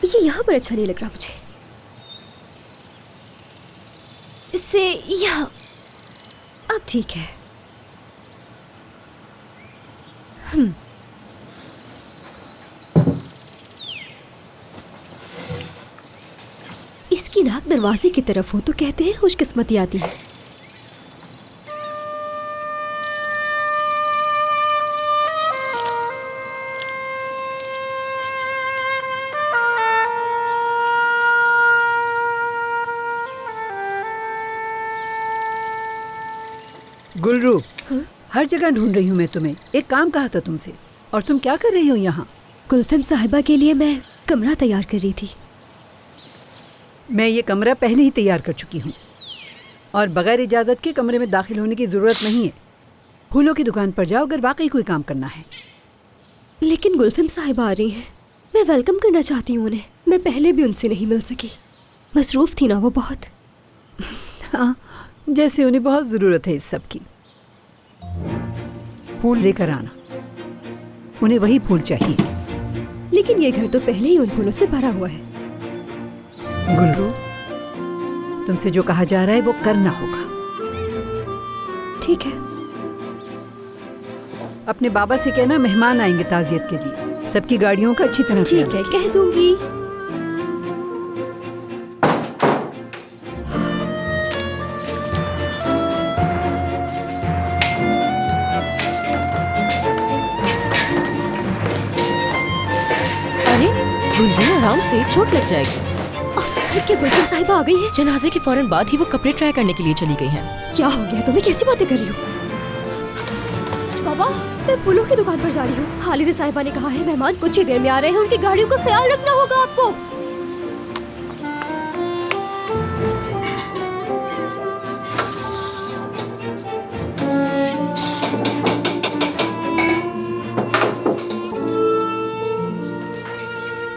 ये यहाँ पर अच्छा नहीं लग रहा मुझे। इससे यहाँ अब ठीक है। इसकी नाक दरवाजे की तरफ हो तो कहते हैं खुशकिस्मती आती है। गुलरू, हर जगह ढूंढ रही हूँ मैं तुम्हें। एक काम कहा था तुमसे, और तुम क्या कर रही हो यहाँ? गुलफम साहिबा के लिए मैं कमरा तैयार कर रही थी। मैं ये कमरा पहले ही तैयार कर चुकी हूँ और बगैर इजाज़त के कमरे में दाखिल होने की ज़रूरत नहीं है। फूलों की दुकान पर जाओ अगर वाकई कोई काम करना है। लेकिन गुलफम साहिबा आ रही हैं, मैं वेलकम करना चाहती हूँ उन्हें। मैं पहले भी उनसे नहीं मिल सकी, मसरूफ़ थी ना वो बहुत। हाँ, जैसे उन्हें बहुत ज़रूरत है इस सब की। फूल लेकर आना, उन्हें वही फूल चाहिए। लेकिन ये घर तो पहले ही उन फूलों से भरा हुआ है। गुलरू, तुमसे जो कहा जा रहा है वो करना होगा। ठीक है। अपने बाबा से कहना मेहमान आएंगे ताज़ियत के लिए। सबकी गाड़ियों का अच्छी तरह ठीक है, कह दूंगी। गुलरू, आराम से, चोट लग जाएगी। क्या गुलफम साहिबा आ गई हैं? जनाजे के फौरन बाद ही वो कपड़े ट्राई करने के लिए चली गई हैं। क्या हो गया तुम्हें? कैसी बातें कर रही हो? बाबा, मैं फूलों की दुकान पर जा रही हूँ। खालिदा साहिबा ने कहा है मेहमान कुछ ही देर में आ रहे हैं, उनकी गाड़ियों का ख्याल रखना होगा आपको।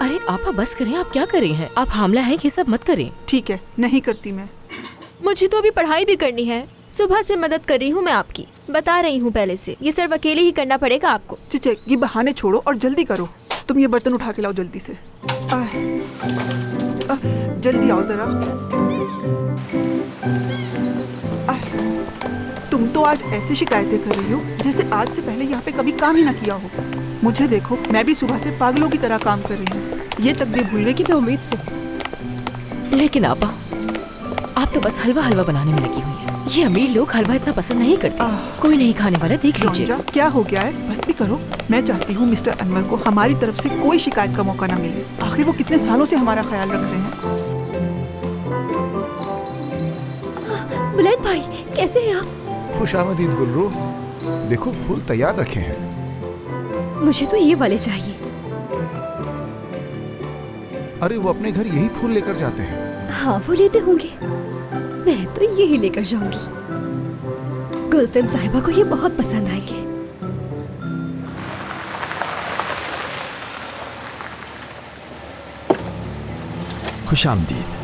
अरे आपा बस करें, आप क्या कर रहे हैं? आप हामला हैं, ये सब मत करें। ठीक है, नहीं करती मैं। मुझे तो अभी पढ़ाई भी करनी है। सुबह से मदद कर रही हूँ मैं आपकी, बता रही हूँ पहले से। ये सिर्फ अकेले ही करना पड़ेगा आपको। चिचे, ये बहाने छोड़ो और जल्दी करो। तुम ये बर्तन उठा के लाओ जल्दी से। जल्दी आओ जरा। तुम तो आज ऐसी शिकायतें कर रही हो जैसे आज से पहले यहाँ पे कभी काम ही ना किया हो। मुझे देखो, मैं भी सुबह से पागलों की तरह काम कर रही हूँ। ये तक भी भूल गई कि मैं उम्मीद से। लेकिन आपा, आप तो बस हलवा हलवा बनाने में लगी हुई हैं। ये अमीर लोग हलवा इतना पसंद नहीं करते। कोई नहीं खाने वाला, देख लीजिए। क्या हो गया है? बस भी करो। मैं चाहती हूँ मिस्टर अनवर को हमारी तरफ से कोई शिकायत का मौका ना मिले। आखिर वो कितने सालों से हमारा ख्याल रख रहे हैं। बुलैद भाई, कैसे हैं आप? खुशामदीद गुलरू, देखो फूल तैयार रखे हैं। मुझे तो ये वाले चाहिए। अरे वो अपने घर यही फूल लेकर जाते हैं। हाँ, वो लेते होंगे। मैं तो यही लेकर जाऊंगी। गुलफम साहिबा को ये बहुत पसंद आएंगे। खुशामदीद।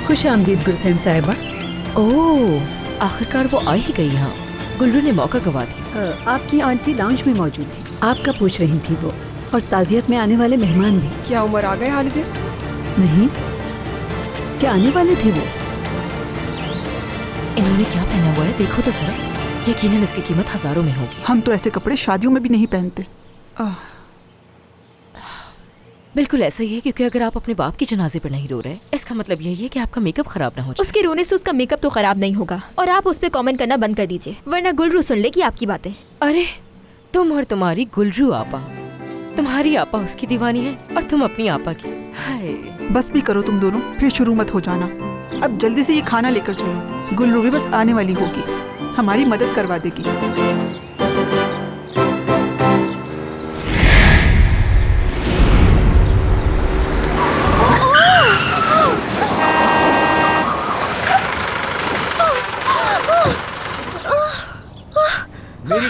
खुश आमदीद गुलफम साहिबा। ओह, आखिरकार वो आ ही गई यहाँ। गुलरू ने मौका गवा दिया। आपकी आंटी लाउंज में मौजूद है, आपका पूछ रही थी वो, और ताज़ियत में आने वाले मेहमान भी। क्या उमर आ गए हालिदे? नहीं, क्या आने वाले थे वो? इन्होंने क्या पहना हुआ है, देखो तो जरा। यकीनन इसकी कीमत हजारों में होगी। हम तो ऐसे कपड़े शादियों में भी नहीं पहनते। बिल्कुल ऐसा ही है, क्योंकि अगर आप अपने बाप के जनाजे पर नहीं रो रहे, इसका मतलब यही है कि आपका मेकअप खराब ना हो जाए। उसके रोने से उसका मेकअप तो खराब नहीं होगा, और आप उस पर कमेंट करना बंद कर दीजिए, वरना गुलरू सुन लेगी आपकी बातें। अरे तुम और तुम्हारी गुलरू आपा, तुम्हारी आपा उसकी दीवानी है और तुम अपनी आपा की। हाय, बस भी करो तुम दोनों, फिर शुरू मत हो जाना। अब जल्दी से ये खाना लेकर चलो। गुलरू भी बस आने वाली होगी, हमारी मदद करवा देगी।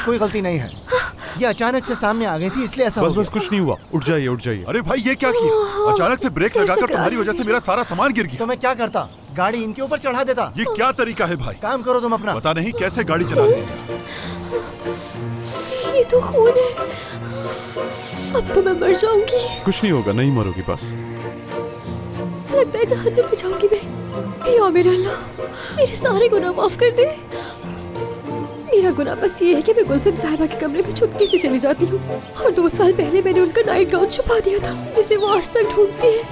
कोई गलती नहीं है, ये अचानक से सामने आ गई थी इसलिए ऐसा बस हो बस गया। कुछ नहीं हुआ, उठ जाइए उठ जाइए। अरे भाई ये क्या किया? अचानक से ब्रेक सर लगाकर चकरा तुम्हारी रही वजह से मेरा सारा सामान गिर तो गया। मैं क्या करता, गाड़ी इनके ऊपर चढ़ा देता। ये क्या तरीका है भाई? काम करो तुम अपना। पता नहीं कैसे गाड़ी चलाती है। ये तो खून है, अब तो मैं मर जाऊंगी। कुछ नहीं होगा, नहीं मरोगी बस। लगता है जहन्नम में जाऊंगी मैं। या मेरा अल्लाह, मेरे सारे गुनाह माफ कर दे। मेरा गुनाह बस ये है कि मैं गुलफम साहिबा के कमरे में चुपके से चली जाती हूँ और 2 साल पहले मैंने उनका नाइट गाउन छुपा दिया था जिसे वो आज तक ढूंढती है।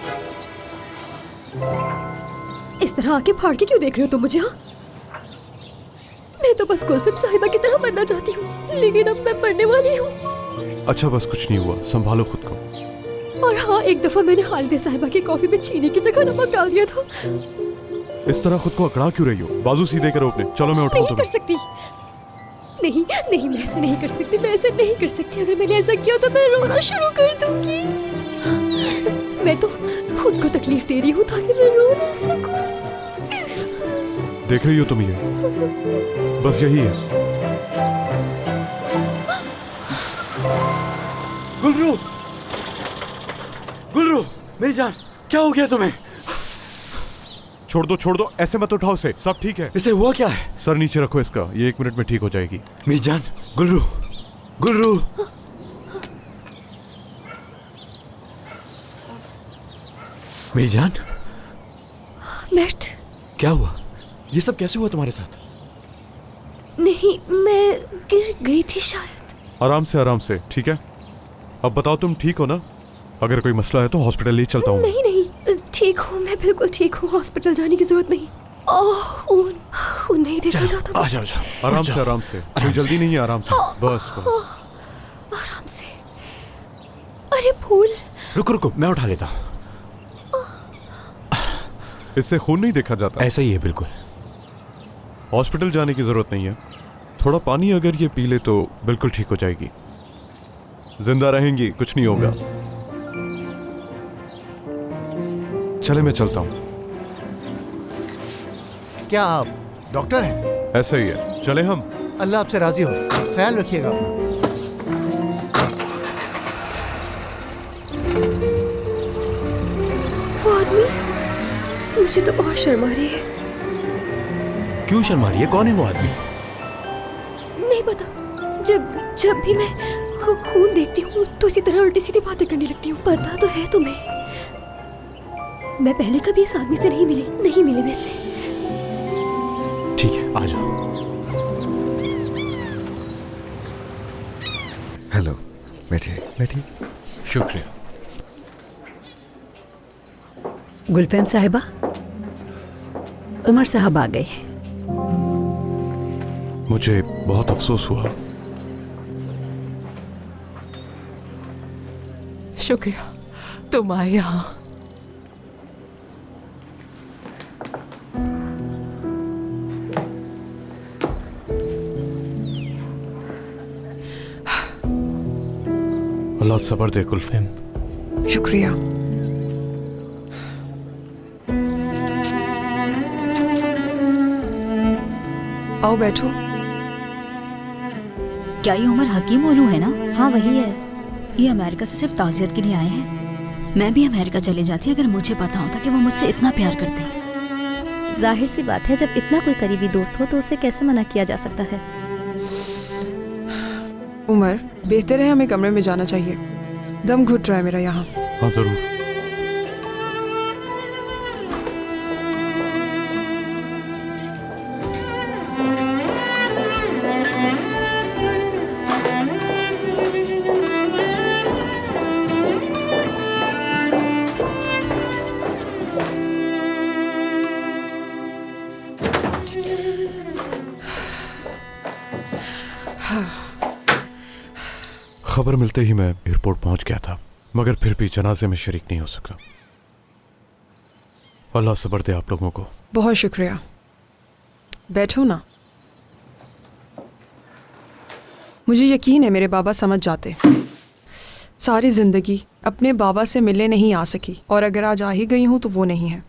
इस तरह आके फाड़ के क्यों देख रहे हो तुम मुझे? हाँ, मैं तो बस गुलफम साहिबा की तरह मरना चाहती हूँ, लेकिन अब मैं मरने वाली हूँ। अच्छा बस कुछ नहीं हुआ, संभालो खुद को। और हाँ, एक दफा मैंने खालिदा साहिबा की कॉफी में चीनी की जगह नमक डाल दिया था। इस तरह खुद को अकड़ा क्यों रही हो? बाजू सीधे करो अपने। चलो मैं उठाऊं नहीं कर तुम्हें। सकती, नहीं नहीं, मैं ऐसा नहीं कर सकती, मैं ऐसा नहीं कर सकती। अगर मैंने ऐसा किया तो मैं रोना शुरू कर दूंगी। मैं तो खुद को तकलीफ दे रही हूँ ताकि मैं रो ना सकूं। देख रही हो तुम ये, बस यही है। गुलरू, गुलरू, मेरी जान, क्या हो गया तुम्हें? छोड़ दो, ऐसे मत उठाओ इसे। सब ठीक है। इसे हुआ क्या है? सर नीचे रखो इसका, ये 1 मिनट में ठीक हो जाएगी। मेरी जान, गुलरू, गुलरू। मेरी जान, मर्द, क्या हुआ? ये सब कैसे हुआ तुम्हारे साथ? नहीं, मैं गिर गई थी शायद। आराम से, ठीक है? अब बताओ तुम ठीक हो ना? अगर कोई मसला है तो हॉस्पिटल ले चलता हूँ। नहीं नहीं, ठीक हूँ मैं, बिल्कुल ठीक हूँ। हॉस्पिटल जाने की जरूरत नहीं। ओह, खून नहीं देखा जाता। आ जाओ, आराम से, कोई जल्दी नहीं है, आराम से, बस। आराम से। अरे फूल, रुको, मैं उठा लेता हूँ। इससे खून नहीं देखा जाता। ऐसा ही है बिल्कुल। हॉस्पिटल जाने की जरूरत नहीं है, थोड़ा पानी अगर ये पी ले तो बिल्कुल ठीक हो जाएगी। जिंदा रहेंगी, कुछ नहीं होगा। चले मैं चलता हूँ। क्या आप डॉक्टर हैं? ऐसा ही है, चले हम। अल्लाह आपसे राजी हो, ख्याल रखिएगा अपना। वो आदमी, मुझे तो बहुत शर्म आ रही है। क्यों शर्मा रही है? कौन है वो आदमी? नहीं पता, जब भी मैं खून देखती हूँ तो इसी तरह उल्टी सीधी बातें करने लगती हूँ। पता तो है तुम्हें, मैं पहले कभी इस आदमी से नहीं मिली वैसे। ठीक है, आ जाओ। हेलो, बैठिए। शुक्रिया। गुलफम साहिबा, उमर साहब आ गए हैं। मुझे बहुत अफसोस हुआ। शुक्रिया तुम आए यहाँ। अल्लाह सब्र दे गुलफम। शुक्रिया। आओ बैठो। क्या ये उमर हकीम ओलू है ना? हाँ वही है। ये अमेरिका से सिर्फ ताज़ियत के लिए आए हैं। मैं भी अमेरिका चले जाती अगर मुझे पता होता कि वो मुझसे इतना प्यार करते हैं। जाहिर सी बात है, जब इतना कोई करीबी दोस्त हो तो उसे कैसे मना किया जा सकता है। उमर, बेहतर है हमें कमरे में जाना चाहिए। दम घुट रहा है मेरा यहाँ। हाँ जरूर। खबर मिलते ही मैं एयरपोर्ट पहुंच गया था, मगर फिर भी जनाजे में शरीक नहीं हो सका। अल्लाह सब्र दे आप लोगों को। बहुत शुक्रिया। बैठो ना। मुझे यकीन है मेरे बाबा समझ जाते। सारी जिंदगी अपने बाबा से मिलने नहीं आ सकी, और अगर आज आ ही गई हूं तो वो नहीं है।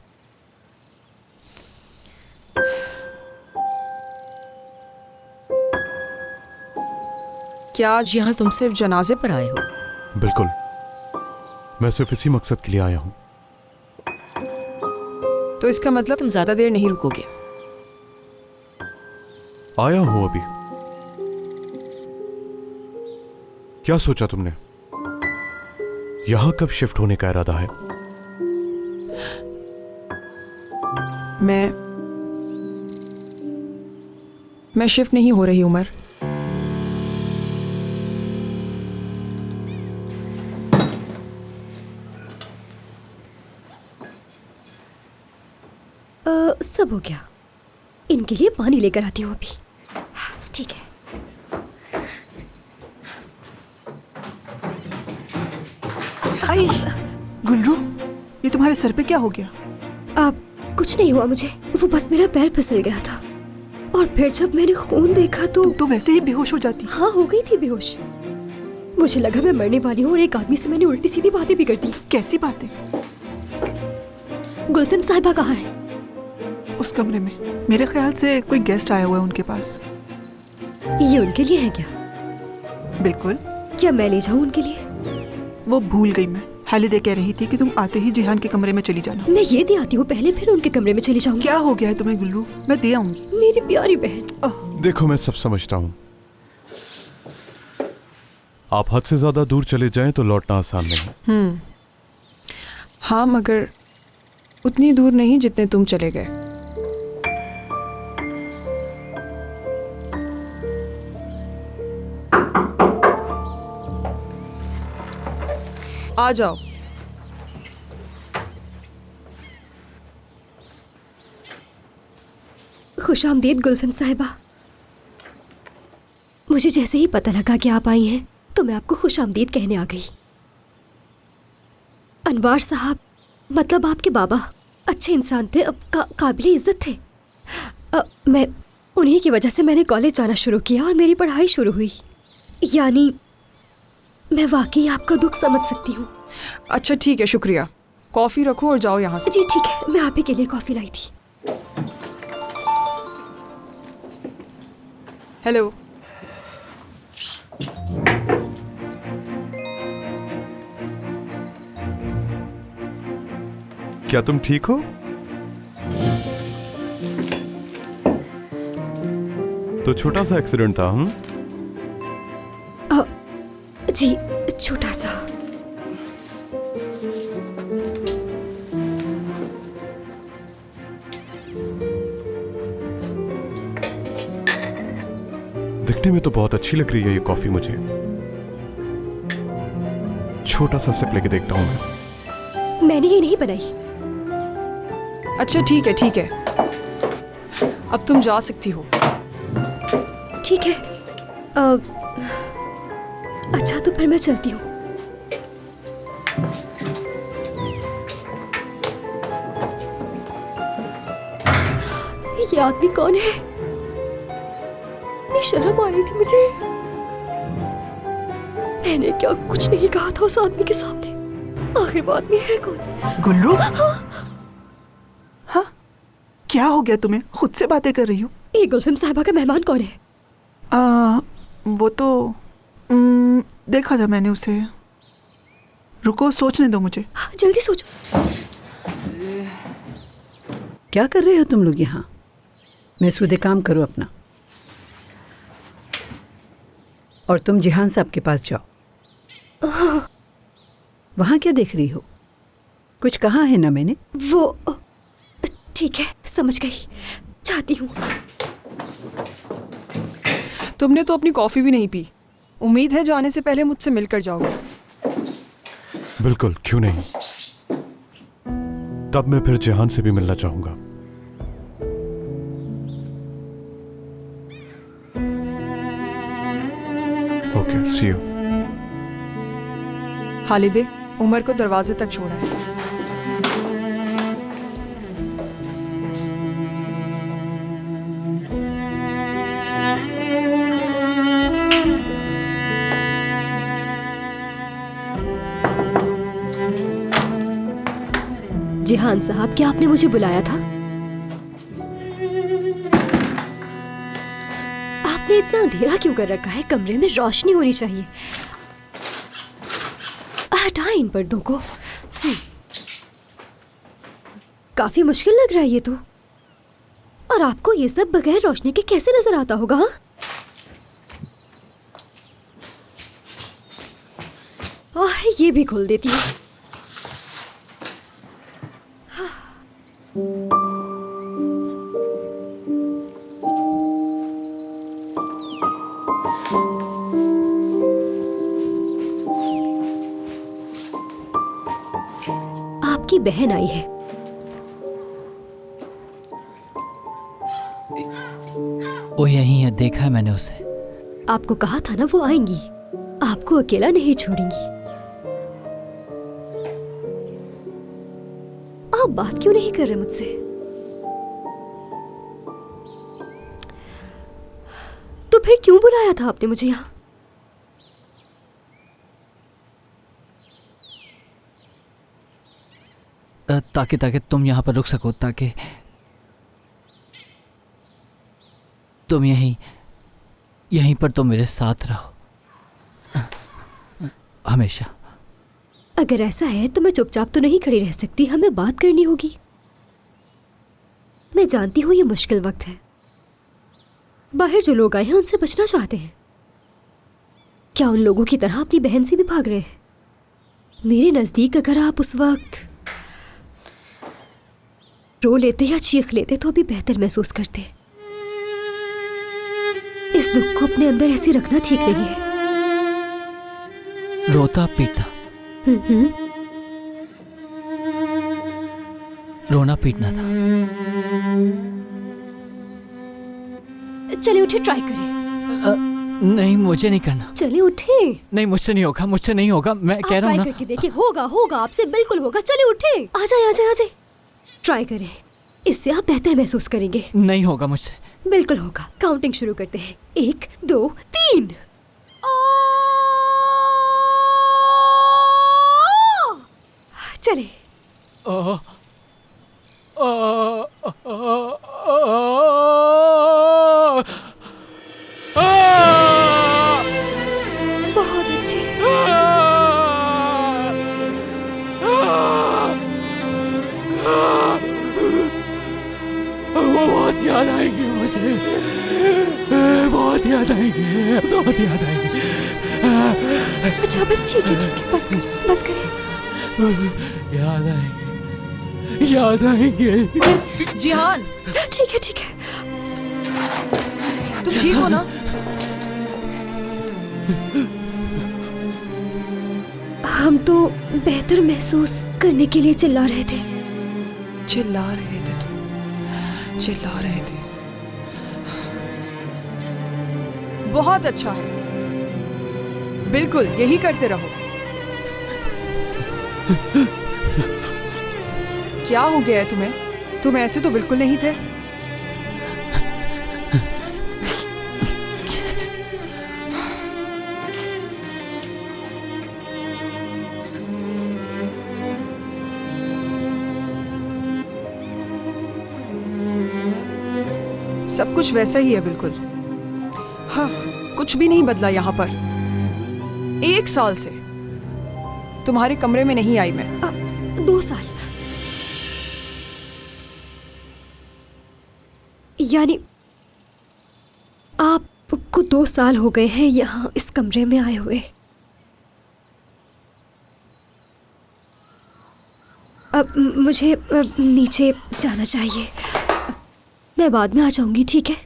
क्या आज यहाँ तुम सिर्फ जनाजे पर आए हो? बिल्कुल, मैं सिर्फ इसी मकसद के लिए आया हूँ। तो इसका मतलब तुम ज्यादा देर नहीं रुकोगे। आया हूँ अभी। क्या सोचा तुमने? यहां कब शिफ्ट होने का इरादा है? मैं शिफ्ट नहीं हो रही उमर। सब हो गया। इनके लिए पानी लेकर आती हूँ अभी। ठीक है। आई गुल्लू, ये तुम्हारे सर पे क्या हो गया? अब कुछ नहीं हुआ मुझे, वो बस मेरा पैर फिसल गया था और फिर जब मैंने खून देखा तो वैसे ही बेहोश हो जाती। हाँ, हो गई थी बेहोश। मुझे लगा मैं मरने वाली हूँ और एक आदमी से मैंने उल्टी सीधी बातें भी कर दी। कैसी बातें? गुलफिम साहिबा कहाँ है? उस कमरे में। मेरे ख्याल से कोई गेस्ट आया हुआ है उनके पास। ये उनके लिए है क्या? बिल्कुल। क्या मैं ले जाऊँ उनके लिए? वो भूल गई मैं। हालिदे कह रही थी कि तुम आते ही जिहान के कमरे में चली जाना। मैं ये दे आती हूँ पहले, फिर उनके कमरे में चली जाऊंगी। क्या हो गया है तुम्हें गुल्लू? मैं दे आऊंगी। मेरी प्यारी बहन। देखो, मैं सब समझता हूँ। आप हद से ज्यादा दूर चले जाएं तो लौटना आसान नहीं। हाँ, मगर उतनी दूर नहीं जितने तुम चले गए। आ जाओ। खुशामदीद गुलफिम साहिबा। मुझे जैसे ही पता लगा कि आप आई हैं तो मैं आपको खुशामदीद कहने आ गई। अनवार साहब, मतलब आपके बाबा, अच्छे इंसान थे, काबिल इज्जत थे। मैं उन्हीं की वजह से मैंने कॉलेज जाना शुरू किया और मेरी पढ़ाई शुरू हुई। यानी मैं वाकई आपका दुख समझ सकती हूँ। अच्छा ठीक है, शुक्रिया। कॉफी रखो और जाओ यहाँ से। जी ठीक है, मैं आप ही के लिए कॉफी लाई थी। हेलो। क्या तुम ठीक हो? तो छोटा सा एक्सीडेंट था। जी, छोटा सा। दिखने में तो बहुत अच्छी लग रही है ये कॉफी मुझे। छोटा सा सिप लेके देखता हूँ मैं। मैंने ये नहीं बनाई। अच्छा ठीक है, ठीक है। अब तुम जा सकती हो। ठीक है। अच्छा तो फिर मैं चलती हूँ। ये आदमी कौन है? इतनी शर्म आ रही थी मुझे। मैंने क्या कुछ नहीं कहा था उस आदमी के सामने। आखिर वो आदमी है कौन? गुल्लू। हाँ, क्या हो गया तुम्हें? खुद से बातें कर रही हो? ये गुलफिम साहिबा का मेहमान कौन है? वो तो देखा था मैंने उसे। रुको, सोचने दो मुझे। जल्दी सोचो। क्या कर रहे हो तुम लोग यहाँ? महसूदे काम करो अपना, और तुम जिहान साहब के पास जाओ। वहाँ क्या देख रही हो? कुछ कहा है ना मैंने? वो ठीक है, समझ गई, चाहती हूँ। तुमने तो अपनी कॉफी भी नहीं पी। उम्मीद है जाने से पहले मुझसे मिलकर जाओगे। बिल्कुल, क्यों नहीं। तब मैं फिर जिहान से भी मिलना चाहूंगा। Okay, see you. हालिदे, उमर को दरवाजे तक छोड़ा है। जिहान साहब, क्या आपने मुझे बुलाया था? आपने इतना इतना अंधेरा क्यों कर रखा है? कमरे में रोशनी होनी चाहिए। हटा इन पर्दों को। काफी मुश्किल लग रहा है ये तो। और आपको ये सब बगैर रोशनी के कैसे नजर आता होगा? हाँ? ये भी खोल देती है। आपकी बहन आई है। वो यहीं है, देखा है मैंने उसे। आपको कहा था ना वो आएंगी, आपको अकेला नहीं छोड़ेंगी। आप बात क्यों नहीं कर रहे मुझसे? तो फिर क्यों बुलाया था आपने मुझे यहाँ? ताकि तुम यहाँ पर रुक सको, ताकि तुम यहीं पर तुम मेरे साथ रहो हमेशा। अगर ऐसा है तो मैं चुपचाप तो नहीं खड़ी रह सकती, हमें बात करनी होगी। मैं जानती हूँ ये मुश्किल वक्त है, बाहर जो लोग आए हैं उनसे बचना चाहते हैं। क्या उन लोगों की तरह अपनी बहन से भी भाग रहे हैं? मेरे नजदीक अगर आप उस वक्त रो लेते या चीख लेते तो अभी बेहतर महसूस करते। इस दुख को अपने अंदर ऐसे रखना ठीक नहीं है। रोता पीटा, रोना पीटना था। चले उठे, ट्राई करें। नहीं, मुझे नहीं करना। चले उठे। नहीं, मुझसे नहीं होगा, मुझसे नहीं होगा। मैं कह रहा हूँ ना। ट्राई करके देखिए, होगा होगा, आपसे बिल्कुल होगा। चले उठे, आ जाए आ जाए आ जाए। ट्राई करें, इससे आप बेहतर महसूस करेंगे। नहीं होगा मुझसे। बिल्कुल होगा। काउंटिंग शुरू करते हैं। 1 2 3। चले। बहुत अच्छे। बहुत याद आएंगे मुझे, बहुत याद आएंगे, बहुत याद आएंगे। अच्छा बस ठीक है, बस करें, बस करें। याद आएंगे, याद आएंगे। जिहान, ठीक है। तुम ठीक हो ना? हम तो बेहतर महसूस करने के लिए चिल्ला रहे थे। चिल्ला रहे थे तुम, चिल्ला रहे थे। बहुत अच्छा है, बिल्कुल यही करते रहो। क्या हो गया है तुम्हें? तुम ऐसे तो बिल्कुल नहीं थे। सब कुछ वैसा ही है बिल्कुल। हाँ, कुछ भी नहीं बदला यहाँ पर। 1 साल से तुम्हारे कमरे में नहीं आई मैं। 2 साल, यानी आपको 2 साल हो गए हैं यहाँ इस कमरे में आए हुए। अब मुझे नीचे जाना चाहिए, मैं बाद में आ जाऊंगी, ठीक है?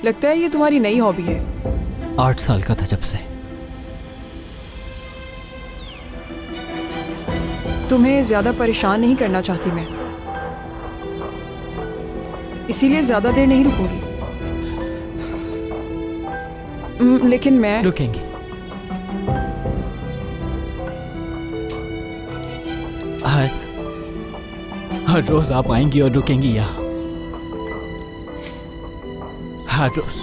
लगता है ये तुम्हारी नई हॉबी है। 8 साल का था जब से। तुम्हें ज्यादा परेशान नहीं करना चाहती मैं, इसीलिए ज्यादा देर नहीं रुकूंगी। लेकिन मैं रुकेंगी। हर रोज आप आएंगी और रुकेंगी यहाँ, हर रोज,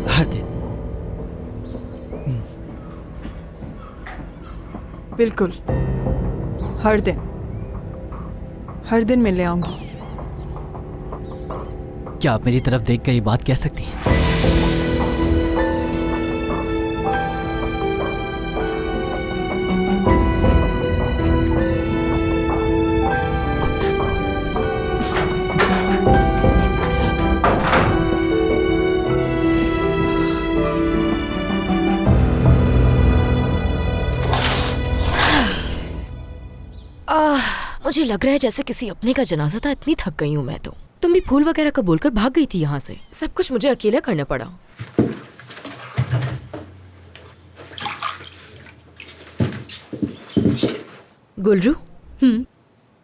हर दिन। बिल्कुल, हर दिन, हर दिन मिलने आऊंगी। क्या आप मेरी तरफ देख कर ये बात कह सकती हैं? मुझे लग रहा है जैसे किसी अपने का जनाजा था। इतनी थक गई हूँ मैं तो। तुम भी फूल वगैरह का बोलकर भाग गई थी यहाँ से। सब कुछ मुझे अकेला करना पड़ा। गुलरू,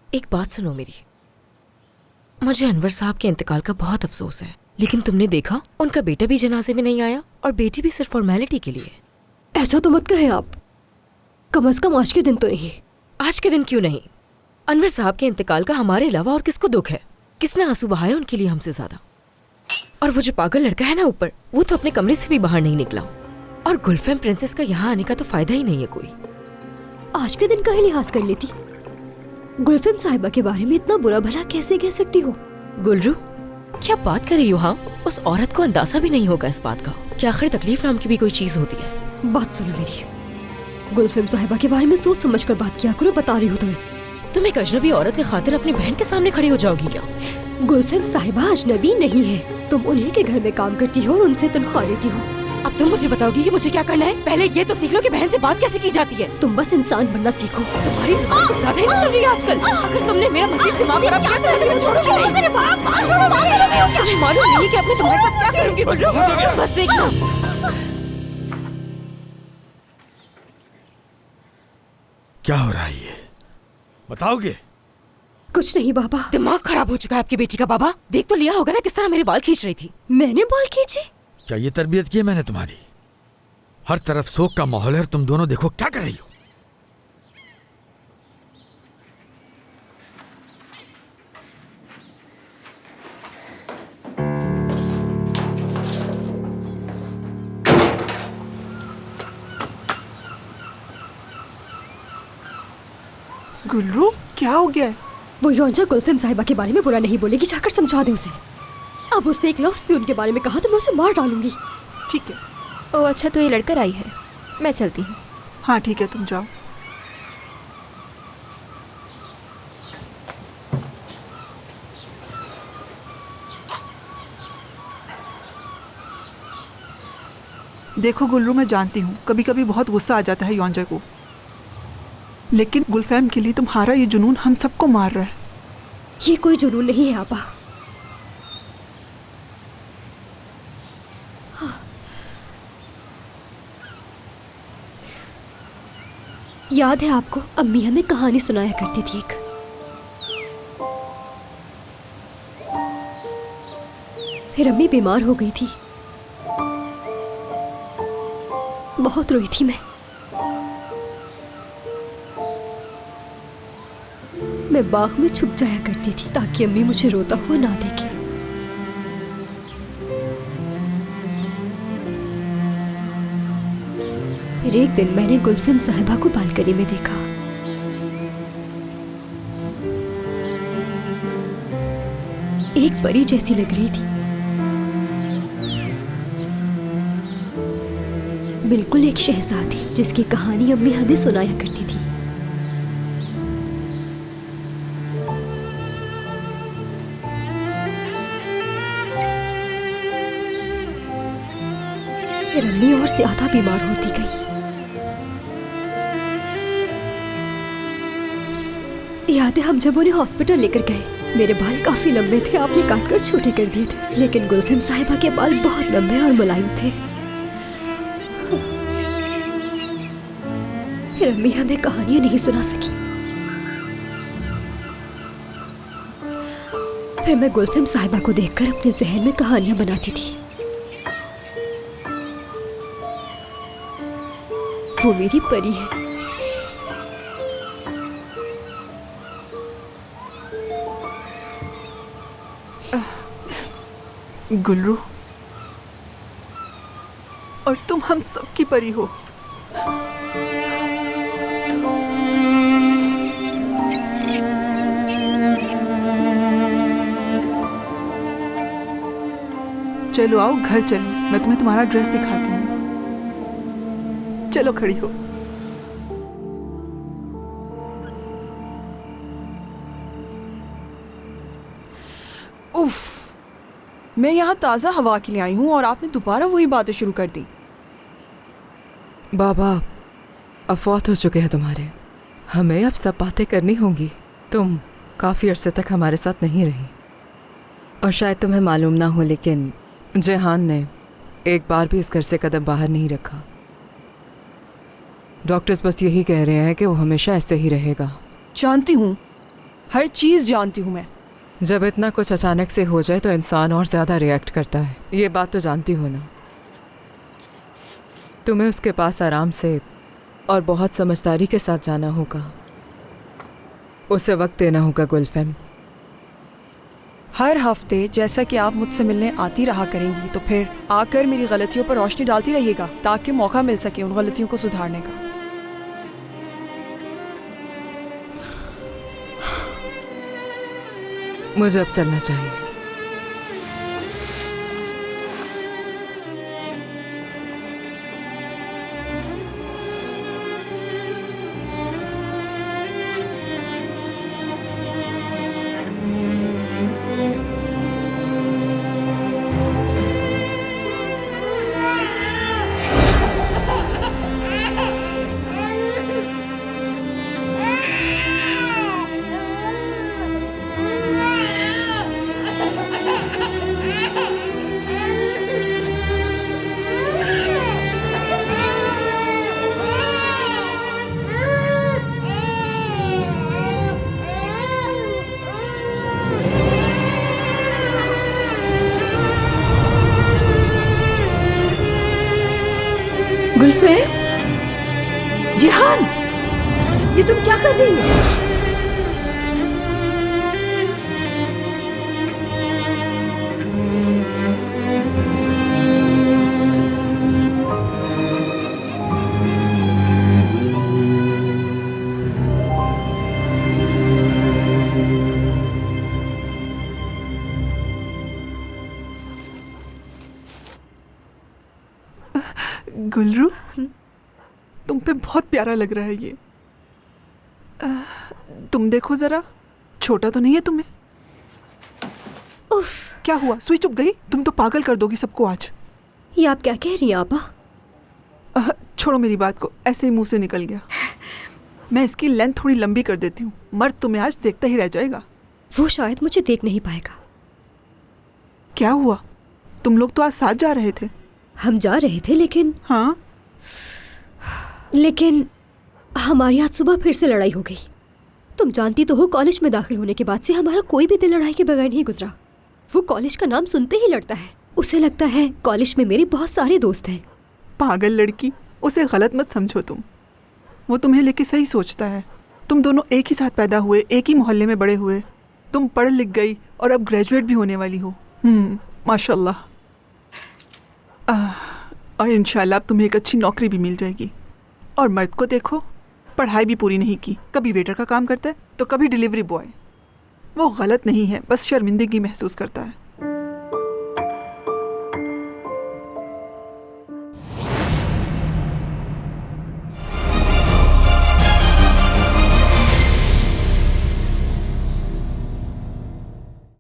एक बात सुनो मेरी। मुझे अनवर साहब के इंतकाल का बहुत अफसोस है, लेकिन तुमने देखा उनका बेटा भी जनाजे में नहीं आया और बेटी भी सिर्फ फॉर्मेलिटी के लिए। ऐसा तो मत कहें आप, कम से कम आज के दिन तो नहीं। आज के दिन क्यों नहीं? अनवर साहब के इंतकाल का हमारे अलावा और किसको दुख है? किसने आंसू बहाए उनके लिए हमसे ज्यादा? और वो जो पागल लड़का है ना ऊपर, वो तो अपने कमरे से भी बाहर नहीं निकला। और गुलफेम प्रिंसेस का यहाँ आने का तो फायदा ही नहीं है कोई। आज के दिन का ही लिहाज कर लेती। गुलफेम साहिबा के बारे में इतना बुरा भला कैसे कह सकती हो? गुलरू, क्या बात कर रही हो? हाँ, उस औरत को अंदाजा भी नहीं होगा इस बात का कि आखिर तकलीफ नाम की भी कोई चीज होती है। बात सुनो मेरी, गुलफेम साहिबा के बारे में सोच समझ कर बात किया करो। बता रही हूँ तुम्हें। तुम एक अजनबी औरत की खातिर अपनी बहन के सामने खड़ी हो जाओगी क्या? गुलफेम साहिबा अजनबी नहीं है। तुम उन्हीं के घर में काम करती हो और उनसे तनख्वाह लेती हो। अब तुम मुझे बताओगी कि मुझे क्या करना है? पहले ये तो सीख लो कि बहन से बात कैसे की जाती है। तुम बस इंसान बनना सीखो। तुम्हारी ज़बान कुछ ज्यादा ही नहीं चल रही है आजकल। अगर तुमने मेरा मजीद दिमाग खराब किया तो मैं तुम्हें छोड़ूंगी नहीं। तुम्हें मालूम नहीं कि अपने तुम्हारे साथ क्या करूंगी? बस देखना। क्या हो रहा है ये? बताओगे? कुछ नहीं बाबा। दिमाग खराब हो चुका है आपकी बेटी का। बाबा, देख तो लिया होगा ना किस तरह मेरे बाल खींच रही थी। मैंने बाल खींचे? क्या ये तरबियत की है मैंने तुम्हारी? हर तरफ शोक का माहौल है और तुम दोनों देखो क्या कर रही हो। गुलरू, क्या हो गया है? वो योंजा गुलफेम साहिबा के बारे में बुरा नहीं बोलेगी, जाकर समझा दे उसे। अब उसने एक लफ्ज़ भी उनके बारे में कहा तो मैं उसे मार डालूंगी। ठीक है। ओह अच्छा, तो ये लड़कर आई है। मैं चलती हूँ। हाँ ठीक है, तुम जाओ। देखो गुलरू, मैं जानती हूँ कभी कभी बहुत गुस्सा आ जाता है योंजा को, लेकिन गुलफैम के लिए तुम्हारा ये जुनून हम सबको मार रहा है। ये कोई जुनून नहीं है आपा। याद है आपको, अम्मी हमें कहानी सुनाया करती थी एक। फिर अम्मी बीमार हो गई थी। बहुत रोई थी मैं बाग में छुप जाया करती थी ताकि अम्मी मुझे रोता हुआ ना देखे। फिर एक दिन मैंने गुलफेम साहिबा को बालकनी में देखा। एक परी जैसी लग रही थी, बिल्कुल एक शहजादी जिसकी कहानी अम्मी हमें सुनाया करती थी। फिर अम्मी और ज्यादा बीमार होती गई। याद है हम जब उन्हें हॉस्पिटल लेकर गए, मेरे बाल काफी लंबे थे, आपने काटकर छोटे कर दिए थे, लेकिन गुलफेम साहिबा के बाल बहुत लंबे और मुलायम थे। फिर अम्मी हमें कहानियां नहीं सुना सकी। फिर मैं गुलफेम साहिबा को देखकर अपने जहन में कहानियां बनाती थी। वो मेरी परी है। गुलरू, और तुम हम सब की परी हो। चलो आओ घर चलो, मैं तुम्हें तुम्हारा ड्रेस दिखाती हूँ। चलो खड़ी हो। उफ, मैं यहाँ ताज़ा हवा के लिए आई हूँ और आपने दोबारा वही बातें शुरू कर दी। बाबा अब फौत हो चुके हैं तुम्हारे, हमें अब सब बातें करनी होंगी। तुम काफ़ी अरसे तक हमारे साथ नहीं रही और शायद तुम्हें मालूम ना हो, लेकिन जेहान ने एक बार भी इस घर से कदम बाहर नहीं रखा। डॉक्टर्स बस यही कह रहे हैं कि वो हमेशा ऐसे ही रहेगा। जानती हूँ, हर चीज़ जानती हूँ मैं। जब इतना कुछ अचानक से हो जाए तो इंसान और ज़्यादा रिएक्ट करता है, ये बात तो जानती हो ना। तुम्हें उसके पास आराम से और बहुत समझदारी के साथ जाना होगा, उसे वक्त देना होगा गुलफम। हर हफ्ते जैसा कि आप मुझसे मिलने आती रहा करेंगी, तो फिर आकर मेरी गलतियों पर रोशनी डालती रहिएगा ताकि मौका मिल सके उन गलतियों को सुधारने का। मुझे अब चलना चाहिए। गुलफम, जिहान, ये तुम क्या कर रही हो? गुलरू, तुम पे बहुत प्यारा लग रहा है ये। तुम देखो जरा, छोटा तो नहीं है तुम्हें? उफ, क्या हुआ? सुई चुप गई? तुम तो पागल कर दोगी सबको आज। ये आप क्या कह रही हैं आपा? छोड़ो मेरी बात को, ऐसे ही मुंह से निकल गया। मैं इसकी लेंथ थोड़ी लंबी कर देती हूँ, मर्द तुम्हें आज देखता ही रह जाएगा। वो शायद मुझे देख नहीं पाएगा। क्या हुआ? तुम लोग तो आज साथ जा रहे थे। हम जा रहे थे लेकिन लेकिन हमारी आज सुबह फिर से लड़ाई हो गई। तुम जानती तो हो, कॉलेज में दाखिल होने के बाद से हमारा कोई भी दिन लड़ाई के बगैर नहीं गुजरा। वो कॉलेज का नाम सुनते ही लड़ता है। उसे लगता है कॉलेज में मेरे बहुत सारे दोस्त हैं। पागल लड़की, उसे गलत मत समझो तुम। वो तुम्हें लेके सही सोचता है। तुम दोनों एक ही साथ पैदा हुए, एक ही मोहल्ले में बड़े हुए। तुम पढ़ लिख गई और अब ग्रेजुएट भी होने वाली हो। माशाल्लाह। और इंशाल्लाह अब तुम्हें एक अच्छी नौकरी भी मिल जाएगी। और मर्द को देखो, पढ़ाई भी पूरी नहीं की, कभी वेटर का काम करता है तो कभी डिलीवरी बॉय। वो गलत नहीं है, बस शर्मिंदगी महसूस करता है।